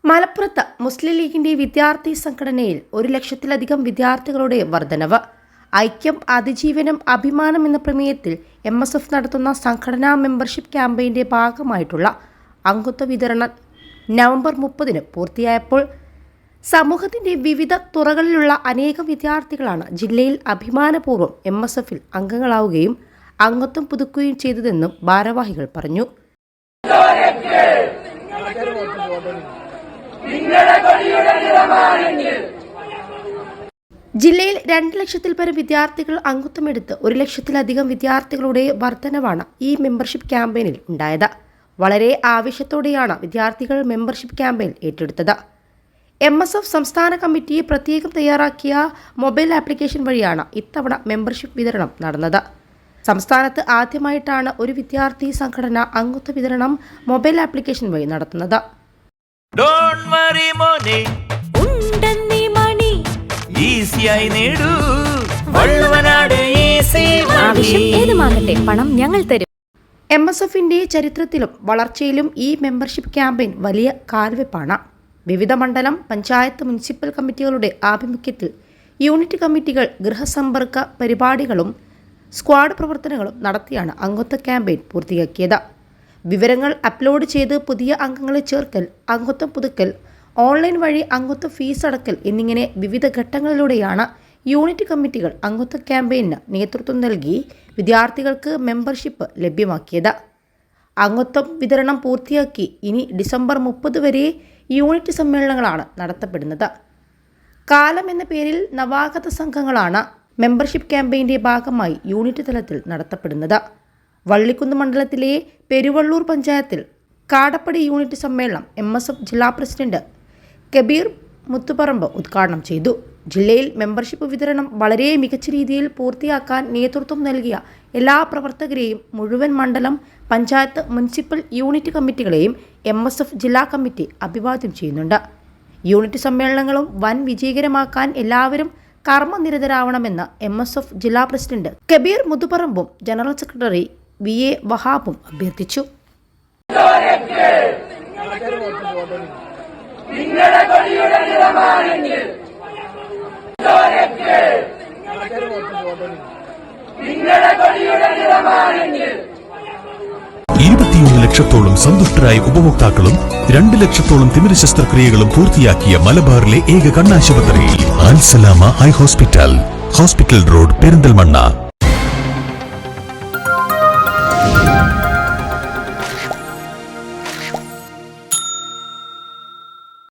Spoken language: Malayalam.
മലപ്പുറത്ത് മുസ്ലിം ലീഗിന്റെ വിദ്യാർത്ഥി സംഘടനയിൽ 1 ലക്ഷത്തിലധികം വിദ്യാർത്ഥികളുടെ വർധനവ്. ഐക്യം അതിജീവനം അഭിമാനം എന്ന പ്രമേയത്തിൽ MSF നടത്തുന്ന സംഘടനാ മെമ്പർഷിപ്പ് ക്യാമ്പയിന്റെ ഭാഗമായിട്ടുള്ള അംഗത്വ വിതരണം നവംബർ 30-ന് പൂർത്തിയായപ്പോൾ സമൂഹത്തിന്റെ വിവിധ തുറകളിലുള്ള അനേകം വിദ്യാർത്ഥികളാണ് ജില്ലയിൽ അഭിമാനപൂർവ്വം MSFൽ അംഗങ്ങളാവുകയും അംഗത്വം പുതുക്കുകയും ചെയ്തതെന്നും ഭാരവാഹികൾ പറഞ്ഞു. ജില്ലയിൽ 2 ലക്ഷത്തിൽ പരം വിദ്യാർത്ഥികൾ അംഗത്വമെടുത്ത് 1 ലക്ഷത്തിലധികം വിദ്യാർത്ഥികളുടെ വർധനവാണ് ഈ മെമ്പർഷിപ്പ് ക്യാമ്പയിനിൽ ഉണ്ടായത്. വളരെ ആവേശത്തോടെയാണ് വിദ്യാർത്ഥികൾ മെമ്പർഷിപ്പ് ക്യാമ്പയിൻ ഏറ്റെടുത്തത്. MSF സംസ്ഥാന കമ്മിറ്റി പ്രത്യേകം തയ്യാറാക്കിയ മൊബൈൽ ആപ്ലിക്കേഷൻ വഴിയാണ് ഇത്തവണ മെമ്പർഷിപ്പ് വിതരണം നടന്നത്. സംസ്ഥാനത്ത് ആദ്യമായിട്ടാണ് ഒരു വിദ്യാർത്ഥി സംഘടന അംഗത്വ വിതരണം മൊബൈൽ ആപ്ലിക്കേഷൻ വഴി നടത്തുന്നത്. MSFന്റെ ചരിത്രത്തിലും വളർച്ചയിലും ഈ മെമ്പർഷിപ്പ് ക്യാമ്പയിൻ വലിയ കാൽവെപ്പാണ്. വിവിധ മണ്ഡലം, പഞ്ചായത്ത്, മുനിസിപ്പൽ കമ്മിറ്റികളുടെ ആഭിമുഖ്യത്തിൽ യൂണിറ്റ് കമ്മിറ്റികൾ ഗൃഹസമ്പർക്ക പരിപാടികളും സ്ക്വാഡ് പ്രവർത്തനങ്ങളും നടത്തിയാണ് അംഗത്വ ക്യാമ്പയിൻ പൂർത്തിയാക്കിയത്. വിവരങ്ങൾ അപ്ലോഡ് ചെയ്ത് പുതിയ അംഗങ്ങളെ ചേർക്കൽ, അംഗത്വം പുതുക്കൽ, ഓൺലൈൻ വഴി അംഗത്വ ഫീസ് അടക്കൽ എന്നിങ്ങനെ വിവിധ ഘട്ടങ്ങളിലൂടെയാണ് യൂണിറ്റ് കമ്മിറ്റികൾ അംഗത്വ ക്യാമ്പയിന് നേതൃത്വം നൽകി വിദ്യാർത്ഥികൾക്ക് മെമ്പർഷിപ്പ് ലഭ്യമാക്കിയത്. അംഗത്വം വിതരണം പൂർത്തിയാക്കി ഇനി ഡിസംബർ 30 വരെ യൂണിറ്റ് സമ്മേളനങ്ങളാണ് നടത്തപ്പെടുന്നത്. കാലം എന്ന പേരിൽ നവാഗത സംഘങ്ങളാണ് മെമ്പർഷിപ്പ് ക്യാമ്പയിൻ്റെ ഭാഗമായി യൂണിറ്റ് തലത്തിൽ നടത്തപ്പെടുന്നത്. വള്ളിക്കുന്ന് മണ്ഡലത്തിലെ പെരുവള്ളൂർ പഞ്ചായത്തിൽ കാടപ്പടി യൂണിറ്റ് സമ്മേളനം MSF ജില്ലാ പ്രസിഡന്റ് കബീർ മുത്തുപറമ്പ് ഉദ്ഘാടനം ചെയ്തു. ജില്ലയിൽ മെമ്പർഷിപ്പ് വിതരണം വളരെ മികച്ച രീതിയിൽ പൂർത്തിയാക്കാൻ നേതൃത്വം നൽകിയ എല്ലാ പ്രവർത്തകരെയും മുഴുവൻ മണ്ഡലം, പഞ്ചായത്ത്, മുനിസിപ്പൽ യൂണിറ്റ് കമ്മിറ്റികളെയും MSF ജില്ലാ കമ്മിറ്റി അഭിവാദ്യം ചെയ്യുന്നുണ്ട്. യൂണിറ്റ് സമ്മേളനങ്ങളും വൻ വിജയകരമാക്കാൻ എല്ലാവരും കർമ്മനിരതരാവണമെന്ന് MSF ജില്ലാ പ്രസിഡന്റ് കബീർ മുത്തുപറമ്പും ജനറൽ സെക്രട്ടറി VA വഹാബും അഭ്യർത്ഥിച്ചു. ലക്ഷത്തോളം സന്തുഷ്ടരായ ഉപഭോക്താക്കളും 2 ലക്ഷത്തോളം തിമിര ശസ്ത്രക്രിയകളും പൂർത്തിയാക്കിയ മലബാറിലെ ഏക കണ്ണാശുപത്രി അൽ സലാമ ഹൈ ഹോസ്പിറ്റൽ റോഡ്, പെരിന്തൽമണ്ണ.